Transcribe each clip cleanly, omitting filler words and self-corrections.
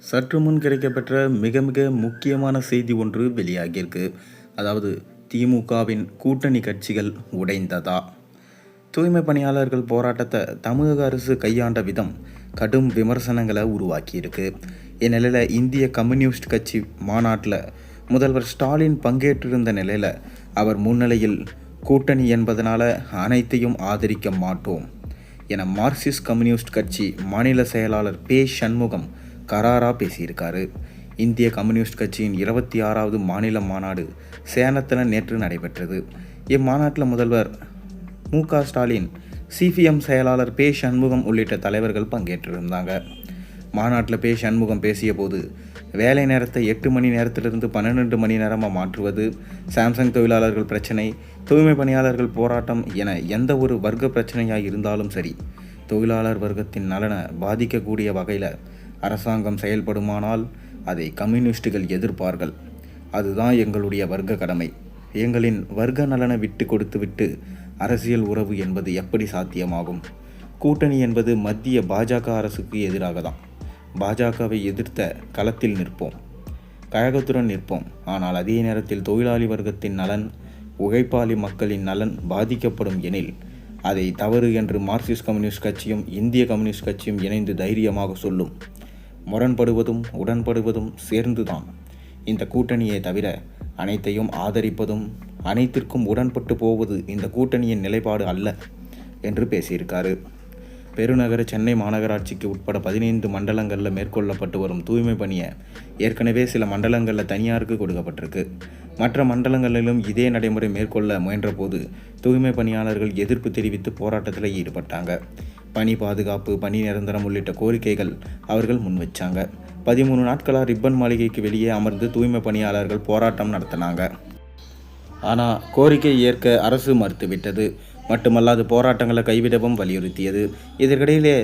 சற்று முன் கிடைக்கப்பெற்ற மிக மிக முக்கியமான செய்தி ஒன்று வெளியாகியிருக்கு. அதாவது திமுகவின் கூட்டணி கட்சிகள் உடைந்ததா? தூய்மை பணியாளர்கள் போராட்டத்தை தமிழக அரசு கையாண்ட விதம் கடும் விமர்சனங்களை உருவாக்கியிருக்கு. இந்நிலையில் இந்திய கம்யூனிஸ்ட் கட்சி மாநாட்டில் முதல்வர் ஸ்டாலின் பங்கேற்றிருந்த நிலையில் அவர் முன்னிலையில் கூட்டணி என்பதனால அனைத்தையும் ஆதரிக்க மாட்டோம் என மார்க்சிஸ்ட் கம்யூனிஸ்ட் கட்சி மாநில செயலாளர் பே. சண்முகம் கராராக பேசியிருக்காரு. இந்திய கம்யூனிஸ்ட் கட்சியின் 26வது மாநில மாநாடு சேலத்தில் நேற்று நடைபெற்றது. இம்மாநாட்டில் முதல்வர் மு.க. ஸ்டாலின், சிபிஎம் செயலாளர் பே. சண்முகம் உள்ளிட்ட தலைவர்கள் பங்கேற்றிருந்தாங்க. மாநாட்டில் பே. சண்முகம் பேசிய போது, வேலை நேரத்தை 8 மணி நேரத்திலிருந்து 12 மணி நேரமாக மாற்றுவது, சாம்சங் தொழிலாளர்கள் பிரச்சனை, தூய்மை பணியாளர்கள் போராட்டம் என எந்த ஒரு வர்க்க பிரச்சனையாக இருந்தாலும் சரி, தொழிலாளர் வர்க்கத்தின் நலனை பாதிக்கக்கூடிய வகையில் அரசாங்கம் செயல்படுமானால் அதை கம்யூனிஸ்டுகள் எதிர்ப்பார்கள். அதுதான் எங்களுடைய வர்க்க கடமை. எங்களின் வர்க்க நலனை விட்டு கொடுத்துவிட்டு அரசியல் உறவு என்பது எப்படி சாத்தியமாகும்? கூட்டணி என்பது மத்திய பாஜக அரசுக்கு எதிராக தான். பாஜகவை எதிர்த்த களத்தில் நிற்போம், கழகத்துடன் நிற்போம். ஆனால் அதே நேரத்தில் தொழிலாளி வர்க்கத்தின் நலன், உழைப்பாளி மக்களின் நலன் பாதிக்கப்படும் எனில் அதை தவறு என்று மார்க்சிஸ்ட் கம்யூனிஸ்ட் கட்சியும் இந்திய கம்யூனிஸ்ட் கட்சியும் இணைந்து தைரியமாக சொல்லும். முரண்படுவதும் உடன்படுவதும் சேர்ந்துதான். இந்த கூட்டணியை தவிர அனைத்தையும் ஆதரிப்பதும் அனைத்திற்கும் உடன்பட்டு போவது இந்த கூட்டணியின் நிலைப்பாடு அல்ல என்று பேசியிருக்காரு. பெருநகர சென்னை மாநகராட்சிக்கு உட்பட 15 மண்டலங்களில் மேற்கொள்ளப்பட்டு வரும் தூய்மை பணியை ஏற்கனவே சில மண்டலங்களில் தனியாருக்கு கொடுக்கப்பட்டிருக்கு. மற்ற மண்டலங்களிலும் இதே நடைமுறை மேற்கொள்ள முயன்றபோது தூய்மை பணியாளர்கள் எதிர்ப்பு தெரிவித்து போராட்டத்தில் ஈடுபட்டாங்க. பணி பாதுகாப்பு, பணி நிரந்தரம் உள்ளிட்ட கோரிக்கைகள் அவர்கள் முன்வச்சாங்க. 13 நாட்களாக ரிப்பன் மாளிகைக்கு வெளியே அமர்ந்து தூய்மை பணியாளர்கள் போராட்டம் நடத்தினாங்க. ஆனால் கோரிக்கை ஏற்க அரசு மறுத்துவிட்டது. மட்டுமல்லாது போராட்டங்களை கைவிடவும் வலியுறுத்தியது. இதற்கிடையிலே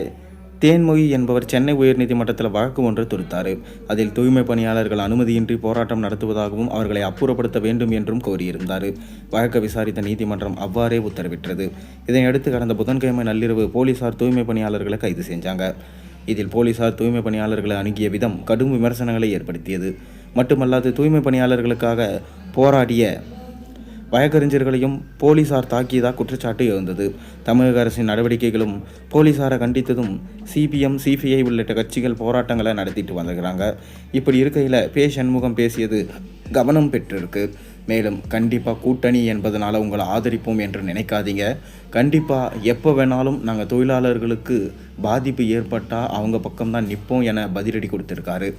தேன்மொழி என்பவர் சென்னை உயர்நீதிமன்றத்தில் வழக்கு ஒன்று தொடுத்தார். அதில் தூய்மை பணியாளர்கள் அனுமதியின்றி போராட்டம் நடத்துவதாகவும் அவர்களை அப்புறப்படுத்த வேண்டும் என்றும் கோரியிருந்தார். வழக்கை விசாரித்த நீதிமன்றம் அவ்வாறே உத்தரவிட்டது. இதனையடுத்து கடந்த புதன்கிழமை நள்ளிரவு போலீசார் தூய்மை பணியாளர்களை கைது செஞ்சாங்க. இதில் போலீசார் தூய்மை பணியாளர்களை அணுகிய விதம் கடும் விமர்சனங்களை ஏற்படுத்தியது. மட்டுமல்லாது தூய்மை பணியாளர்களுக்காக போராடிய வழக்கறிஞர்களையும் போலீசார் தாக்கியதாக குற்றச்சாட்டு எழுந்தது. தமிழக அரசின் நடவடிக்கைகளும் போலீசாரை கண்டித்ததும் சிபிஎம், சிபிஐ உள்ளிட்ட கட்சிகள் போராட்டங்களை நடத்திட்டு வந்துக்கிறாங்க. இப்படி இருக்கையில் பே. சண்முகம் பேசியது கவனம் பெற்றிருக்கு. மேலும் கண்டிப்பாக கூட்டணி என்பதனால உங்களை ஆதரிப்போம் என்று நினைக்காதீங்க. கண்டிப்பாக எப்போ வேணாலும் நாங்கள் தொழிலாளர்களுக்கு பாதிப்பு ஏற்பட்டால் அவங்க பக்கம்தான் நிற்போம் என பதிலடி கொடுத்திருக்காரு.